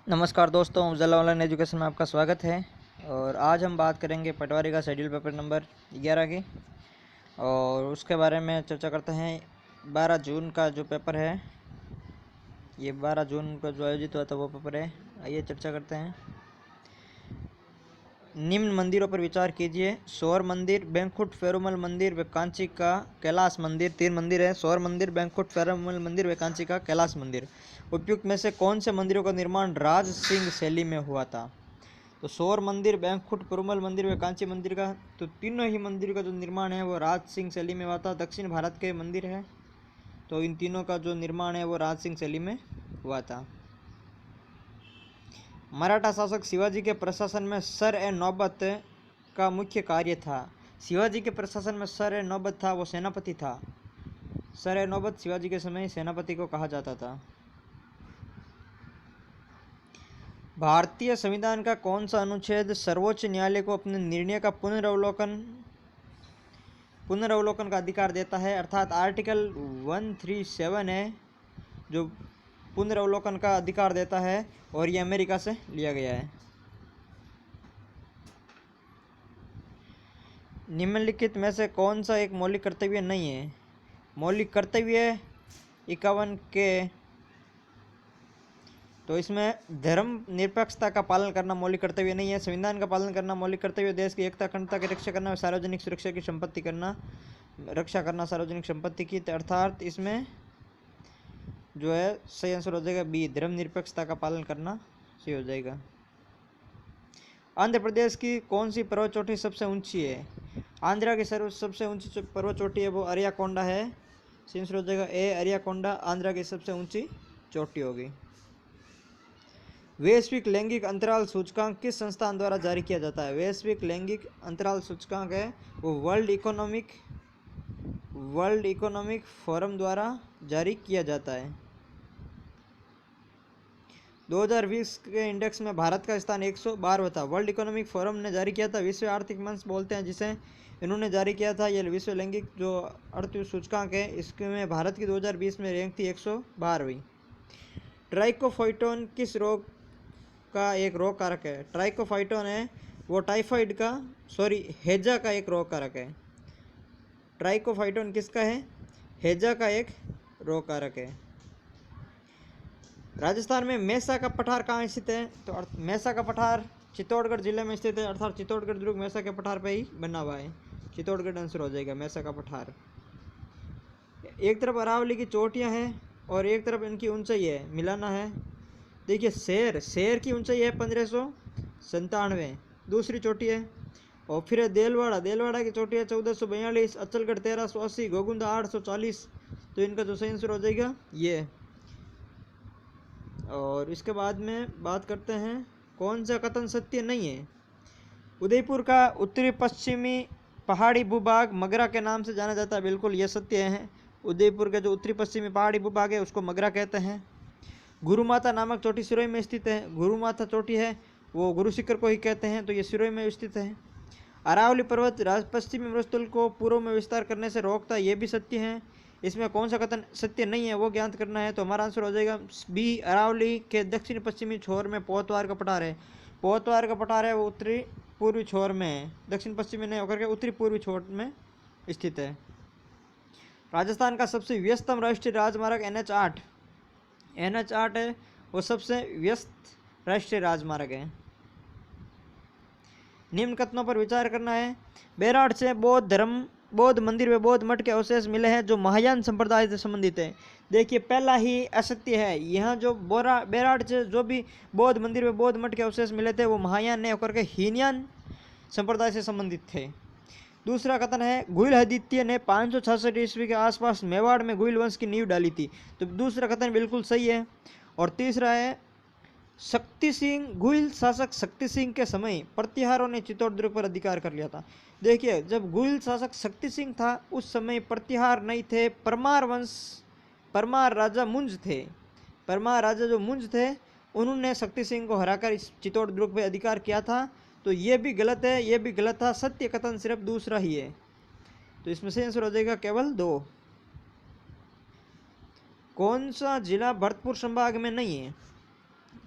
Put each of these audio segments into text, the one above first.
नमस्कार दोस्तों, उजाला online education में आपका स्वागत है। और आज हम बात करेंगे पटवारी का शेड्यूल पेपर नंबर 11 की, और उसके बारे में चर्चा करते हैं। 12 जून का जो पेपर है, ये 12 जून को जो आयोजित हुआ था वो पेपर है। आइए चर्चा करते हैं। निम्न मंदिरों पर विचार कीजिए: सौर मंदिर, बैंकुट पेरुमल मंदिर व कांची का कैलाश मंदिर। 3 मंदिर है: सौर मंदिर, बैंकुट पेरुमल मंदिर व कांची का कैलाश मंदिर। उपयुक्त में से कौन से मंदिरों का निर्माण राज सिंह शैली में हुआ था? तो सौर मंदिर, बैंकुट पेरुमल मंदिर व कांची मंदिर का, तो तीनों ही मंदिर का जो निर्माण है वो राज सिंह शैली में हुआ था। दक्षिण भारत के मंदिर है, तो इन तीनों का जो निर्माण है वो राज सिंह शैली में हुआ था। मराठा शासक शिवाजी के प्रशासन में सर ए नौबत का मुख्य कार्य था। शिवाजी के प्रशासन में सर ए नौबत था, वो सेनापति था। सर ए नौबत शिवाजी के समय सेनापति को कहा जाता था। भारतीय संविधान का कौन सा अनुच्छेद सर्वोच्च न्यायालय को अपने निर्णय का पुनर्वलोकन का अधिकार देता है? अर्थात आर्टिकल 137 है जो पुनर्वलोकन का अधिकार देता है, और ये अमेरिका से लिया गया है। निम्नलिखित में से कौन सा एक मौलिक कर्तव्य नहीं है? मौलिक कर्तव्य 51 के, तो इसमें धर्म निरपेक्षता का पालन करना मौलिक कर्तव्य नहीं है। संविधान का पालन करना मौलिक कर्तव्य। देश की एकता अखंडता की रक्षा करना, सार्वजनिक सुरक्षा की संपत्ति करना, रक्षा करना सार्वजनिक संपत्ति की, अर्थात इसमें जो है सही आंसर हो जाएगा बी, धर्मनिरपेक्षता का पालन करना सही हो जाएगा। आंध्र प्रदेश की कौन सी पर्वत चोटी सबसे ऊंची है? आंध्रा की सबसे ऊंची पर्वत चोटी है वो अरियाकोंडा है। सही आंसर हो जाएगा ए, अरियाकोंडा आंध्रा की सबसे ऊंची चोटी होगी। वैश्विक लैंगिक अंतराल सूचकांक किस संस्थान द्वारा जारी किया जाता है? वैश्विक लैंगिक अंतराल सूचकांक है वो वर्ल्ड इकोनॉमिक फोरम द्वारा जारी किया जाता है। 2020 के इंडेक्स में भारत का स्थान 112वां था। वर्ल्ड इकोनॉमिक फोरम ने जारी किया था। विश्व आर्थिक मंच बोलते हैं जिसे, इन्होंने जारी किया था। ये विश्व लैंगिक जो अर्थ सूचकांक है, इसमें भारत की 2020 में रैंक थी 112वीं। ट्राइकोफाइटोन किस रोग का एक रोग कारक है? ट्राइकोफाइटोन है वो टाइफाइड का, हैजा का एक रोग कारक है। ट्राइकोफाइटोन किसका है? हैजा का एक रोग कारक है। राजस्थान में मेसा का पठार कहाँ स्थित है? तो मेसा का पठार चित्तौड़गढ़ जिले में स्थित है, अर्थात चित्तौड़गढ़ दुर्ग मेसा के पठार पे ही बना हुआ है। चित्तौड़गढ़ आंसर हो जाएगा, मेसा का पठार। एक तरफ अरावली की चोटियाँ हैं और एक तरफ इनकी ऊंचाई है, मिलाना है। देखिए शेर की ऊंचाई है 1597, दूसरी चोटी है। और फिर है देलवाड़ा की चोटी है 1442, अचलगढ़ 1380, गोगुंदा 840। तो इनका जो सही आंसर हो जाएगा ये। और इसके बाद में बात करते हैं कौन सा कथन सत्य नहीं है? उदयपुर का उत्तरी पश्चिमी पहाड़ी भूभाग मगरा के नाम से जाना जाता है। बिल्कुल ये सत्य है। उदयपुर के जो उत्तरी पश्चिमी पहाड़ी भूभाग है उसको मगरा कहते हैं। गुरु माता नामक चोटी सिरोही में स्थित है। गुरु माता चोटी है वो गुरु शिखर को ही कहते हैं, तो ये सिरोही में स्थित है। अरावली पर्वत पश्चिमी मरुस्थल को पूर्व में विस्तार करने से रोकता है, ये भी सत्य है। इसमें कौन सा कथन सत्य नहीं है वो ज्ञात करना है, तो हमारा आंसर हो जाएगा बी, अरावली के दक्षिण पश्चिमी छोर में पोतवार का पठार है। पोतवार का पठार है वो उत्तरी पूर्वी छोर में है, दक्षिण पश्चिमी नहीं होकर के उत्तरी पूर्वी छोर में स्थित है। राजस्थान का सबसे व्यस्ततम राष्ट्रीय राजमार्ग NH8 है, वो सबसे व्यस्त राष्ट्रीय राजमार्ग है। निम्न कथनों पर विचार करना है। बेराट से बौद्ध मंदिर व बौद्ध मठ के अवशेष मिले हैं जो महायान संप्रदाय से संबंधित है। देखिए पहला ही असत्य है। यहाँ जो बेराट से जो भी बौद्ध मंदिर व बौद्ध मठ के अवशेष मिले थे वो महायान ने होकर के हीनयान संप्रदाय से संबंधित थे। दूसरा कथन है गुइल आदित्य ने 566 ईस्वी के आसपास मेवाड़ में गुइल वंश की नींव डाली थी, तो दूसरा कथन बिल्कुल सही है। और तीसरा है शक्ति सिंह, गुइल शासक शक्ति सिंह के समय प्रतिहारों ने चित्तौड़ दुर्ग पर अधिकार कर लिया था। देखिए जब गुइल शासक शक्ति सिंह था उस समय प्रतिहार नहीं थे, परमार राजा मुंज थे। परमार राजा जो मुंज थे उन्होंने शक्ति सिंह को हराकर इस चित्तौड़ दुर्ग पर अधिकार किया था। तो ये भी गलत है, ये भी गलत था। सत्य कथन सिर्फ दूसरा ही है, तो इसमें से आंसर हो जाएगा केवल 2। कौन सा जिला भरतपुर संभाग में नहीं है?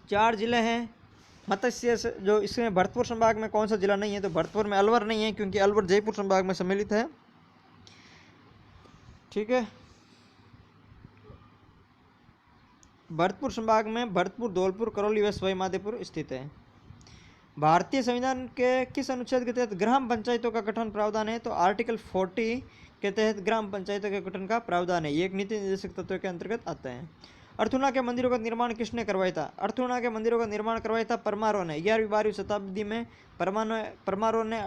4 जिले हैं मत्स्य से, जो इसमें भरतपुर संभाग में कौन सा जिला नहीं है, तो भरतपुर में अलवर नहीं है क्योंकि अलवर जयपुर संभाग में सम्मिलित है। ठीक है, भरतपुर संभाग में भरतपुर, धौलपुर, करौली व सवाई माधोपुर स्थित है। भारतीय संविधान के किस अनुच्छेद के तहत ग्राम पंचायतों का गठन प्रावधान है, तो आर्टिकल 40 के तहत ग्राम पंचायतों के गठन का प्रावधान है। ये एक नीति निर्देशक तत्व के अंतर्गत आता है। अर्थुना के मंदिरों का निर्माण किसने करवाया था? अर्थुना के मंदिरों का निर्माण करवाया था परमारों ने। 11वीं-12वीं शताब्दी में परमारों ने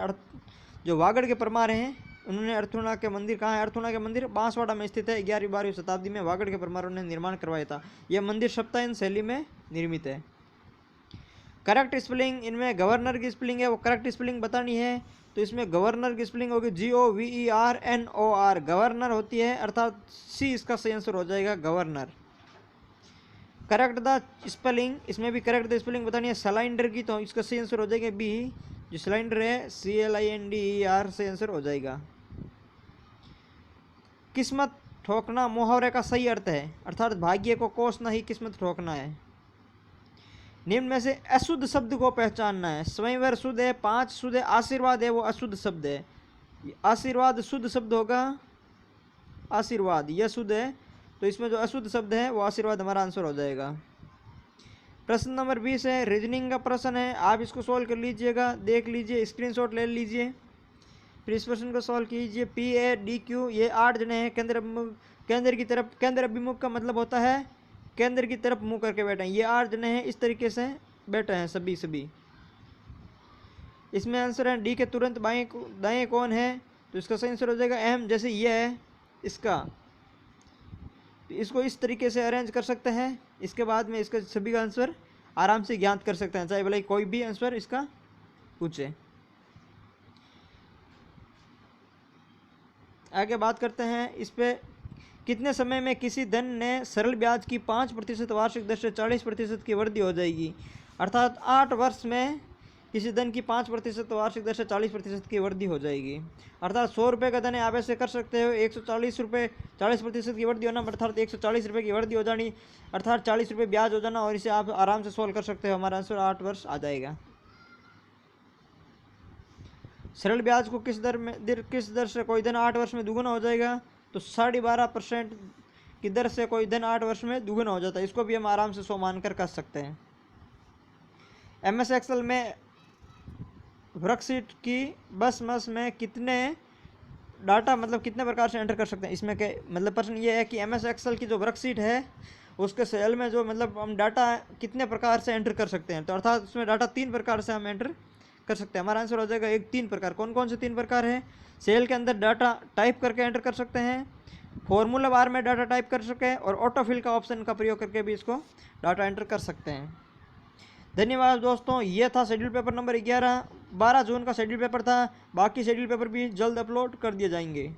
जो वागड़ के परमार हैं उन्होंने अर्थुना के मंदिर, कहाँ है अर्थुना के मंदिर? बांसवाड़ा में स्थित है। 11वीं-12वीं शताब्दी में वागड़ के परमारों ने निर्माण करवाया था। यह मंदिर सप्तायन शैली में निर्मित है। करेक्ट स्पेलिंग, इनमें गवर्नर की स्पेलिंग है वो करेक्ट स्पेलिंग बतानी है, तो इसमें गवर्नर की स्पेलिंग होगी GOVERNOR, गवर्नर होती है, अर्थात सी इसका सही आंसर हो जाएगा गवर्नर। करेक्ट द स्पेलिंग, इसमें भी करेक्ट द स्पेलिंग बतानी है सिलेंडर की, तो इसका सही आंसर हो जाएगा बी, जो सिलेंडर है CLINDER से आंसर हो जाएगा। किस्मत ठोकना मुहावरे का सही अर्थ है, अर्थात भाग्य को कोसना ही किस्मत ठोकना है। निम्न में से अशुद्ध शब्द को पहचानना है। स्वयंवर शुद्ध है, 5 शुद्ध है, आशीर्वाद है वो अशुद्ध शब्द है। आशीर्वाद शुद्ध शब्द होगा, आशीर्वाद यह शुद्ध है, तो इसमें जो अशुद्ध शब्द है वो आशीर्वाद हमारा आंसर हो जाएगा। प्रश्न नंबर 20 है, रीजनिंग का प्रश्न है, आप इसको सॉल्व कर लीजिएगा, देख लीजिए, स्क्रीनशॉट ले लीजिए, फिर इस प्रश्न को सॉल्व कीजिए। PADQ ये 8 जने हैं, केंद्र की तरफ, केंद्र अभिमुख का मतलब होता है केंद्र की तरफ मुंह करके बैठे हैं। ये 8 जने हैं, इस तरीके से बैठे हैं सभी। इसमें आंसर है डी के तुरंत दाएं कौन है, तो इसका सही आंसर हो जाएगा M, जैसे ये है इसका, तो इसको इस तरीके से अरेंज कर सकते हैं। इसके बाद में इसका सभी का आंसर आराम से ज्ञात कर सकते हैं, चाहे भले कोई भी आंसर इसका पूछे। आगे बात करते हैं इस पे, कितने समय में किसी धन ने सरल ब्याज की 5% वार्षिक दर से 40% की वृद्धि हो जाएगी, अर्थात 8 वर्ष में किसी धन की 5% वार्षिक दर से 40% की वृद्धि हो जाएगी। अर्थात 100 रुपये का धन है, आप ऐसे कर सकते हो 140 रुपये, 40% की वृद्धि होना, अर्थात 140 रुपये की वृद्धि हो जानी, अर्थात 40 रुपये ब्याज हो जाना, और इसे आप आराम से सोल्व कर सकते हो। हमारा आंसर 8 वर्ष आ जाएगा। सरल ब्याज को किस दर से कोई धन 8 वर्ष में दुगुना हो जाएगा, तो 12.5% की दर से कोई धन 8 वर्ष में दुगुना हो जाता है। इसको भी हम आराम से 100 मानकर कर सकते हैं। MS एक्सेल में वर्कशीट की बस में कितने डाटा, मतलब कितने प्रकार से एंटर कर सकते हैं, इसमें के मतलब प्रश्न ये है कि MS एक्सेल की जो वर्कशीट है उसके सेल में जो मतलब हम डाटा कितने प्रकार से एंटर कर सकते हैं, तो अर्थात उसमें डाटा 3 प्रकार से हम एंटर कर सकते हैं। हमारा आंसर हो जाएगा 3 प्रकार। कौन से 3 प्रकार है? सेल के अंदर डाटा टाइप करके एंटर कर सकते हैं, फॉर्मूला बार में डाटा टाइप कर सकें, और ऑटोफिल का ऑप्शन का प्रयोग करके भी इसको डाटा एंटर कर सकते हैं। धन्यवाद दोस्तों, ये था शेड्यूल पेपर नंबर 11। 12 जून का शेड्यूल पेपर था, बाकी शेड्यूल पेपर भी जल्द अपलोड कर दिए जाएंगे।